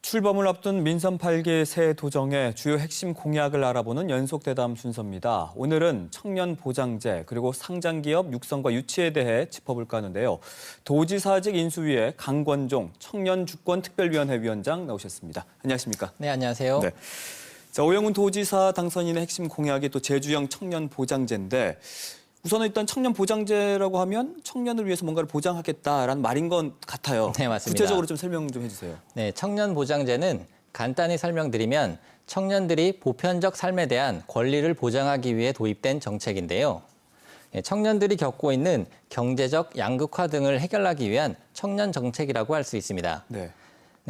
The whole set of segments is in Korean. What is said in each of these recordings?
출범을 앞둔 민선 8기 새 도정의 주요 핵심 공약을 알아보는 연속 대담 순서입니다. 오늘은 청년 보장제 그리고 상장기업 육성과 유치에 대해 짚어볼까 하는데요. 도지사직 인수위의 강권종 청년주권특별위원회 위원장 나오셨습니다. 안녕하십니까? 네, 안녕하세요. 네. 자, 오영훈 도지사 당선인의 핵심 공약이 또 제주형 청년 보장제인데 우선은 일단 청년 보장제라고 하면 청년을 위해서 뭔가를 보장하겠다라는 말인 것 같아요. 네, 맞습니다. 구체적으로 좀 설명 좀 해주세요. 네, 청년 보장제는 간단히 설명드리면 청년들이 보편적 삶에 대한 권리를 보장하기 위해 도입된 정책인데요. 청년들이 겪고 있는 경제적 양극화 등을 해결하기 위한 청년 정책이라고 할 수 있습니다. 네,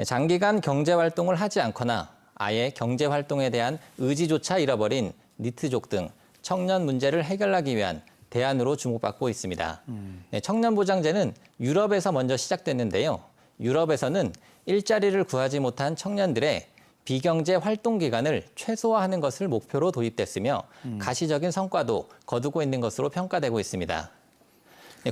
장기간 경제 활동을 하지 않거나 아예 경제 활동에 대한 의지조차 잃어버린 니트족 등 청년 문제를 해결하기 위한 대안으로 주목받고 있습니다. 청년보장제는 유럽에서 먼저 시작됐는데요. 유럽에서는 일자리를 구하지 못한 청년들의 비경제 활동 기간을 최소화하는 것을 목표로 도입됐으며 가시적인 성과도 거두고 있는 것으로 평가되고 있습니다.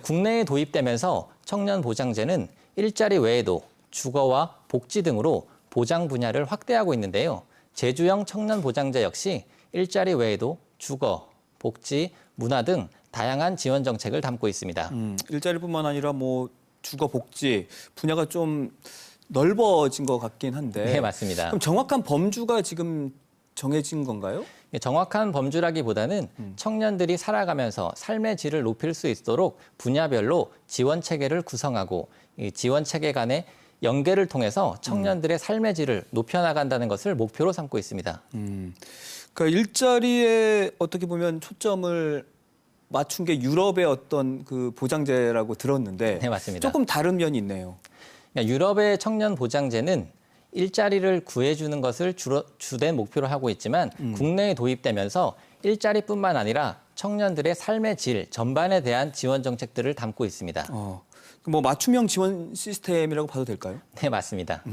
국내에 도입되면서 청년보장제는 일자리 외에도 주거와 복지 등으로 보장 분야를 확대하고 있는데요. 제주형 청년보장제 역시 일자리 외에도 주거, 복지, 문화 등 다양한 지원 정책을 담고 있습니다. 일자리뿐만 아니라 뭐 주거, 복지 분야가 좀 넓어진 것 같긴 한데. 네, 맞습니다. 그럼 정확한 범주가 지금 정해진 건가요? 정확한 범주라기보다는 청년들이 살아가면서 삶의 질을 높일 수 있도록 분야별로 지원 체계를 구성하고 이 지원 체계 간의 연계를 통해서 청년들의 삶의 질을 높여나간다는 것을 목표로 삼고 있습니다. 그러니까 일자리에 어떻게 보면 초점을 맞춘 게 유럽의 어떤 그 보장제라고 들었는데 네, 맞습니다. 조금 다른 면이 있네요. 유럽의 청년 보장제는 일자리를 구해주는 것을 주된 목표로 하고 있지만 국내에 도입되면서 일자리뿐만 아니라 청년들의 삶의 질 전반에 대한 지원 정책들을 담고 있습니다. 뭐 맞춤형 지원 시스템이라고 봐도 될까요? 네, 맞습니다.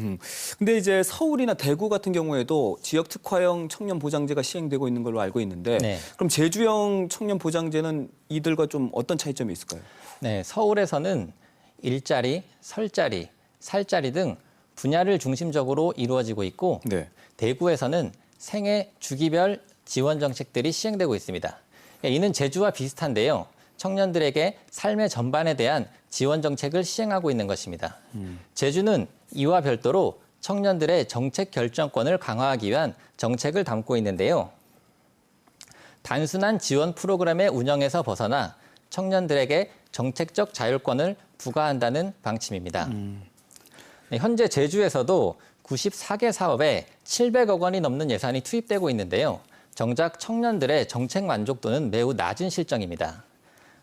근데 이제 서울이나 대구 같은 경우에도 지역 특화형 청년 보장제가 시행되고 있는 걸로 알고 있는데 네. 그럼 제주형 청년 보장제는 이들과 좀 어떤 차이점이 있을까요? 네, 서울에서는 일자리, 설자리, 살자리 등 분야를 중심적으로 이루어지고 있고 네. 대구에서는 생애 주기별 지원 정책들이 시행되고 있습니다. 이는 제주와 비슷한데요. 청년들에게 삶의 전반에 대한 지원 정책을 시행하고 있는 것입니다. 제주는 이와 별도로 청년들의 정책 결정권을 강화하기 위한 정책을 담고 있는데요. 단순한 지원 프로그램의 운영에서 벗어나 청년들에게 정책적 자율권을 부과한다는 방침입니다. 현재 제주에서도 94개 사업에 700억 원이 넘는 예산이 투입되고 있는데요. 정작 청년들의 정책 만족도는 매우 낮은 실정입니다.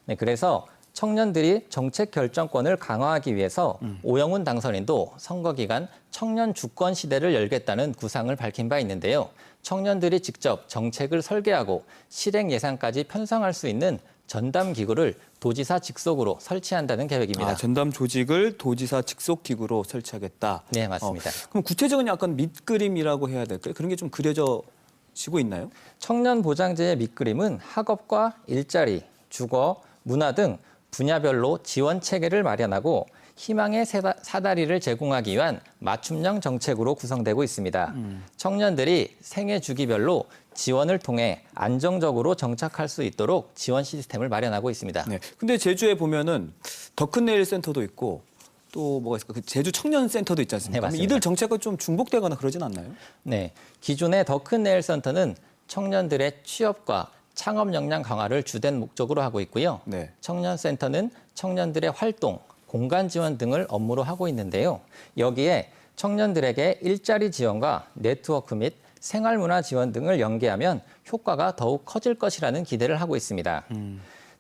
네, 그래서 청년들이 정책 결정권을 강화하기 위해서 오영훈 당선인도 선거 기간 청년 주권 시대를 열겠다는 구상을 밝힌 바 있는데요. 청년들이 직접 정책을 설계하고 실행 예산까지 편성할 수 있는 전담 기구를 도지사 직속으로 설치한다는 계획입니다. 전담 조직을 도지사 직속 기구로 설치하겠다. 네, 맞습니다. 그럼 구체적인 약간 밑그림이라고 해야 될까요? 그런 게 좀 그려지고 있나요? 청년 보장제의 밑그림은 학업과 일자리, 주거, 문화 등 분야별로 지원 체계를 마련하고 희망의 사다리를 제공하기 위한 맞춤형 정책으로 구성되고 있습니다. 청년들이 생애 주기별로 지원을 통해 안정적으로 정착할 수 있도록 지원 시스템을 마련하고 있습니다. 네. 근데 제주에 보면은 더 큰 내일 센터도 있고 또 뭐가 있을까? 그 제주 청년 센터도 있지 않습니까? 네, 맞습니다. 이들 정책과 좀 중복되거나 그러진 않나요? 네. 기존의 더 큰 내일 센터는 청년들의 취업과 창업 역량 강화를 주된 목적으로 하고 있고요. 네. 청년센터는 청년들의 활동, 공간 지원 등을 업무로 하고 있는데요. 여기에 청년들에게 일자리 지원과 네트워크 및 생활문화 지원 등을 연계하면 효과가 더욱 커질 것이라는 기대를 하고 있습니다.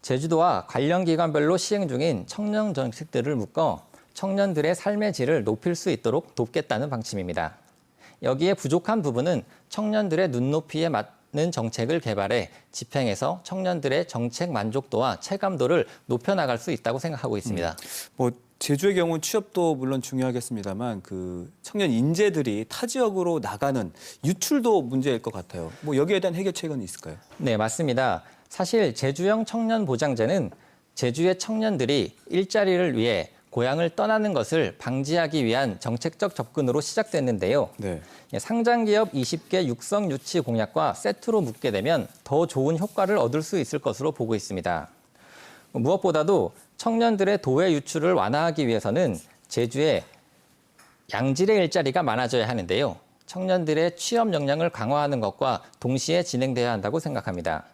제주도와 관련 기관별로 시행 중인 청년 정책들을 묶어 청년들의 삶의 질을 높일 수 있도록 돕겠다는 방침입니다. 여기에 부족한 부분은 청년들의 눈높이에 맞는 정책을 개발해 집행해서 청년들의 정책 만족도와 체감도를 높여나갈 수 있다고 생각하고 있습니다. 뭐 제주의 경우 취업도 물론 중요하겠습니다만 그 청년 인재들이 타 지역으로 나가는 유출도 문제일 것 같아요. 뭐 여기에 대한 해결책은 있을까요? 네, 맞습니다. 사실 제주형 청년 보장제는 제주의 청년들이 일자리를 위해 고향을 떠나는 것을 방지하기 위한 정책적 접근으로 시작됐는데요. 네. 상장기업 20개 육성 유치 공약과 세트로 묶게 되면 더 좋은 효과를 얻을 수 있을 것으로 보고 있습니다. 무엇보다도 청년들의 도외 유출을 완화하기 위해서는 제주에 양질의 일자리가 많아져야 하는데요. 청년들의 취업 역량을 강화하는 것과 동시에 진행돼야 한다고 생각합니다.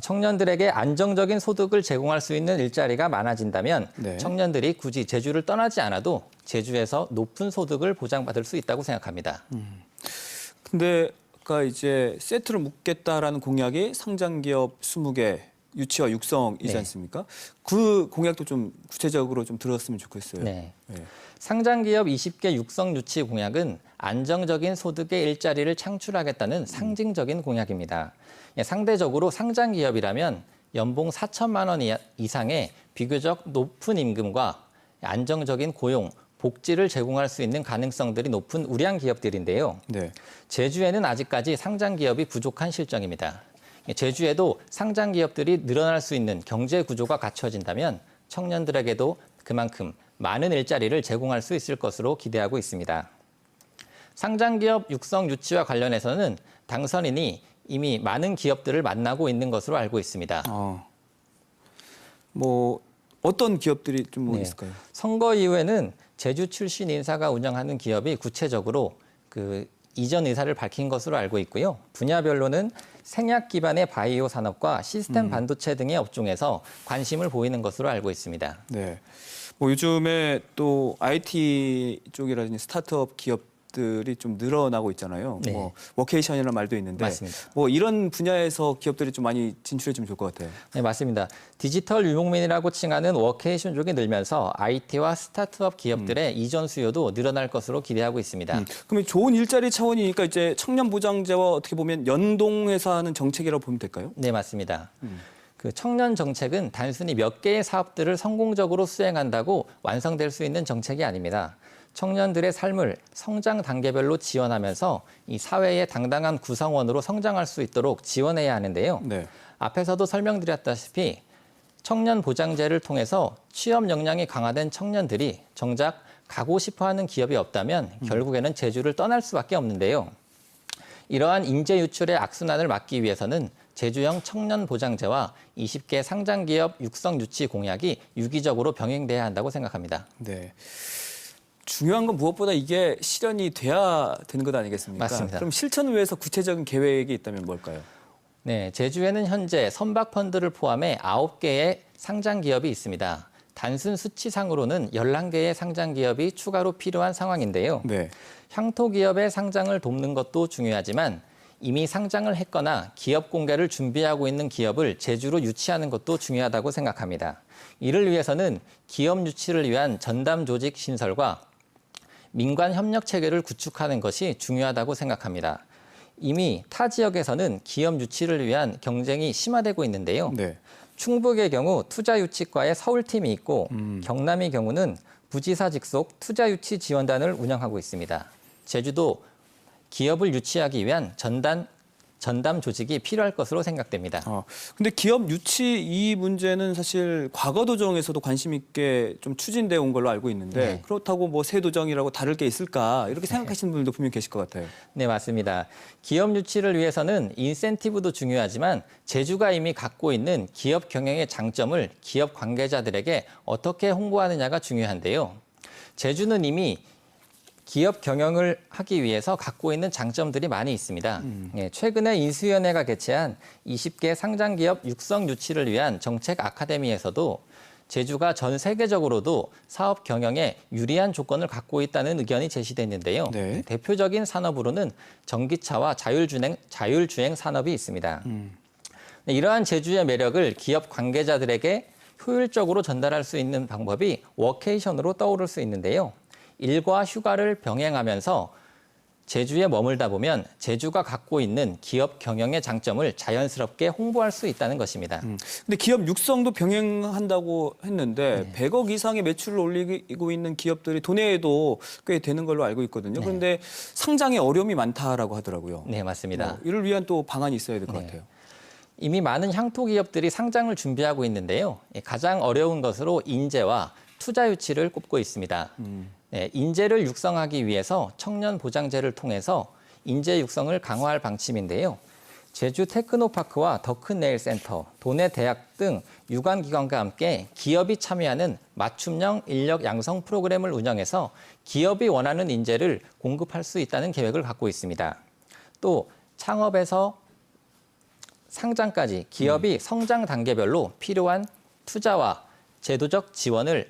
청년들에게 안정적인 소득을 제공할 수 있는 일자리가 많아진다면 네. 청년들이 굳이 제주를 떠나지 않아도 제주에서 높은 소득을 보장받을 수 있다고 생각합니다. 근데 아까 이제 세트를 묶겠다라는 공약이 상장기업 20개 유치와 육성이지 네. 않습니까? 그 공약도 좀 구체적으로 좀 들었으면 좋겠어요. 네. 네. 상장기업 20개 육성 유치 공약은 안정적인 소득의 일자리를 창출하겠다는 상징적인 공약입니다. 상대적으로 상장기업이라면 연봉 4천만 원 이상의 비교적 높은 임금과 안정적인 고용, 복지를 제공할 수 있는 가능성들이 높은 우량 기업들인데요. 네. 제주에는 아직까지 상장기업이 부족한 실정입니다. 제주에도 상장기업들이 늘어날 수 있는 경제 구조가 갖춰진다면 청년들에게도 그만큼 많은 일자리를 제공할 수 있을 것으로 기대하고 있습니다. 상장기업 육성 유치와 관련해서는 당선인이 이미 많은 기업들을 만나고 있는 것으로 알고 있습니다. 뭐 어떤 기업들이 좀 뭐 네. 있을까요? 선거 이후에는 제주 출신 인사가 운영하는 기업이 구체적으로 이전 의사를 밝힌 것으로 알고 있고요. 분야별로는 생약 기반의 바이오 산업과 시스템 반도체 등의 업종에서 관심을 보이는 것으로 알고 있습니다. 네. 뭐 요즘에 또 IT 쪽이라든지 스타트업 기업들이 좀 늘어나고 있잖아요. 네. 뭐 워케이션이라는 말도 있는데 맞습니다. 뭐 이런 분야에서 기업들이 좀 많이 진출해주면 좋을 것 같아요. 네, 맞습니다. 디지털 유목민이라고 칭하는 워케이션 쪽이 늘면서 IT와 스타트업 기업들의 이전 수요도 늘어날 것으로 기대하고 있습니다. 그러면 좋은 일자리 차원이니까 이제 청년 보장제와 어떻게 보면 연동해서 하는 정책이라고 보면 될까요? 네, 맞습니다. 청년 정책은 단순히 몇 개의 사업들을 성공적으로 수행한다고 완성될 수 있는 정책이 아닙니다. 청년들의 삶을 성장 단계별로 지원하면서 이 사회의 당당한 구성원으로 성장할 수 있도록 지원해야 하는데요. 네. 앞에서도 설명드렸다시피 청년 보장제를 통해서 취업 역량이 강화된 청년들이 정작 가고 싶어하는 기업이 없다면 결국에는 제주를 떠날 수밖에 없는데요. 이러한 인재 유출의 악순환을 막기 위해서는 제주형 청년 보장제와 20개 상장기업 육성 유치 공약이 유기적으로 병행돼야 한다고 생각합니다. 네. 중요한 건 무엇보다 이게 실현이 돼야 되는 것 아니겠습니까? 맞습니다. 그럼 실천을 위해서 구체적인 계획이 있다면 뭘까요? 네, 제주에는 현재 선박 펀드를 포함해 9개의 상장 기업이 있습니다. 단순 수치상으로는 11개의 상장 기업이 추가로 필요한 상황인데요. 네. 향토 기업의 상장을 돕는 것도 중요하지만 이미 상장을 했거나 기업 공개를 준비하고 있는 기업을 제주로 유치하는 것도 중요하다고 생각합니다. 이를 위해서는 기업 유치를 위한 전담 조직 신설과 민관 협력 체계를 구축하는 것이 중요하다고 생각합니다. 이미 타 지역에서는 기업 유치를 위한 경쟁이 심화되고 있는데요. 네. 충북의 경우 투자유치과의 서울팀이 있고 경남의 경우는 부지사 직속 투자유치 지원단을 운영하고 있습니다. 제주도 기업을 유치하기 위한 전담 조직이 필요할 것으로 생각됩니다. 근데 기업 유치 이 문제는 사실 과거 도정에서도 관심 있게 좀 추진돼 온 걸로 알고 있는데 네. 그렇다고 뭐 새 도정이라고 다를 게 있을까 이렇게 생각하시는 분들도 분명히 계실 것 같아요. 네, 맞습니다. 기업 유치를 위해서는 인센티브도 중요하지만 제주가 이미 갖고 있는 기업 경영의 장점을 기업 관계자들에게 어떻게 홍보하느냐가 중요한데요. 제주는 이미 기업 경영을 하기 위해서 갖고 있는 장점들이 많이 있습니다. 최근에 인수위원회가 개최한 20개 상장기업 육성 유치를 위한 정책 아카데미에서도 제주가 전 세계적으로도 사업 경영에 유리한 조건을 갖고 있다는 의견이 제시됐는데요. 네. 대표적인 산업으로는 전기차와 자율주행 산업이 있습니다. 이러한 제주의 매력을 기업 관계자들에게 효율적으로 전달할 수 있는 방법이 워케이션으로 떠오를 수 있는데요. 일과 휴가를 병행하면서 제주에 머물다 보면 제주가 갖고 있는 기업 경영의 장점을 자연스럽게 홍보할 수 있다는 것입니다. 근데 기업 육성도 병행한다고 했는데 100억 이상의 매출을 올리고 있는 기업들이 도내에도 꽤 되는 걸로 알고 있거든요. 그런데 상장에 어려움이 많다라고 하더라고요. 네, 맞습니다. 이를 위한 또 방안이 있어야 될 것 같아요. 이미 많은 향토 기업들이 상장을 준비하고 있는데요. 가장 어려운 것으로 인재와 투자 유치를 꼽고 있습니다. 네, 인재를 육성하기 위해서 청년 보장제를 통해서 인재 육성을 강화할 방침인데요. 제주 테크노파크와 더큰네일센터, 도내 대학 등 유관기관과 함께 기업이 참여하는 맞춤형 인력 양성 프로그램을 운영해서 기업이 원하는 인재를 공급할 수 있다는 계획을 갖고 있습니다. 또 창업에서 상장까지 기업이 성장 단계별로 필요한 투자와 제도적 지원해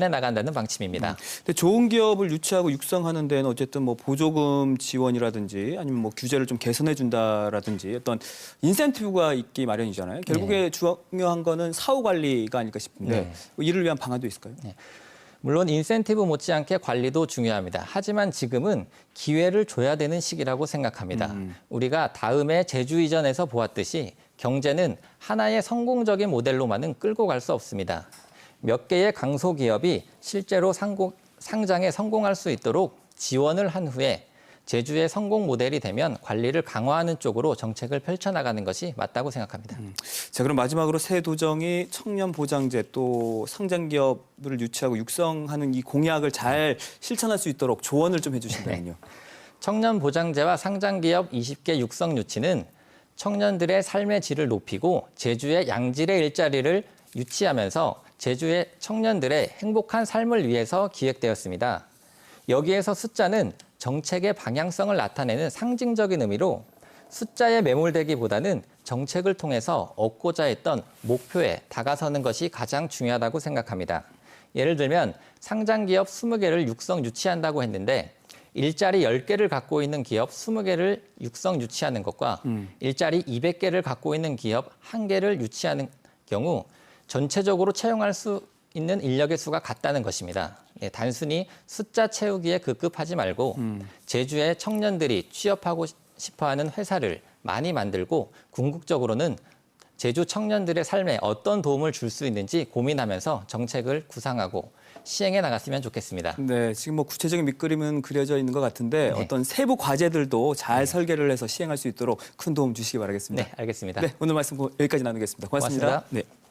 나간다는 방침입니다. 근데 좋은 기업을 유치하고 육성하는 데는 어쨌든 뭐 보조금 지원이라든지 아니면 뭐 규제를 좀 개선해 준다라든지 어떤 인센티브가 있기 마련이잖아요. 결국에 중요한 거는 사후 관리가 아닐까 싶은데 이를 위한 방안도 있을까요? 물론 인센티브 못지않게 관리도 중요합니다. 하지만 지금은 기회를 줘야 되는 시기라고 생각합니다. 우리가 다음에 제주 이전에서 보았듯이 경제는 하나의 성공적인 모델로만은 끌고 갈 수 없습니다. 몇 개의 강소기업이 실제로 상장에 성공할 수 있도록 지원을 한 후에 제주의 성공 모델이 되면 관리를 강화하는 쪽으로 정책을 펼쳐나가는 것이 맞다고 생각합니다. 자, 그럼 마지막으로 새 도정이 청년 보장제 또 상장 기업을 유치하고 육성하는 이 공약을 잘 실천할 수 있도록 조언을 좀 해주신다면요. 청년 보장제와 상장 기업 20개 육성 유치는 청년들의 삶의 질을 높이고 제주의 양질의 일자리를 유치하면서 제주의 청년들의 행복한 삶을 위해서 기획되었습니다. 여기에서 숫자는 정책의 방향성을 나타내는 상징적인 의미로 숫자에 매몰되기보다는 정책을 통해서 얻고자 했던 목표에 다가서는 것이 가장 중요하다고 생각합니다. 예를 들면 상장기업 20개를 육성 유치한다고 했는데 일자리 10개를 갖고 있는 기업 20개를 육성 유치하는 것과 일자리 200개를 갖고 있는 기업 1개를 유치하는 경우 전체적으로 채용할 수 있는 인력의 수가 같다는 것입니다. 단순히 숫자 채우기에 급급하지 말고 제주의 청년들이 취업하고 싶어하는 회사를 많이 만들고 궁극적으로는 제주 청년들의 삶에 어떤 도움을 줄 수 있는지 고민하면서 정책을 구상하고 시행해 나갔으면 좋겠습니다. 네, 지금 뭐 구체적인 밑그림은 그려져 있는 것 같은데 어떤 세부 과제들도 잘 설계를 해서 시행할 수 있도록 큰 도움 주시기 바라겠습니다. 네, 알겠습니다. 네, 오늘 말씀 여기까지 나누겠습니다. 고맙습니다. 고맙습니다. 네.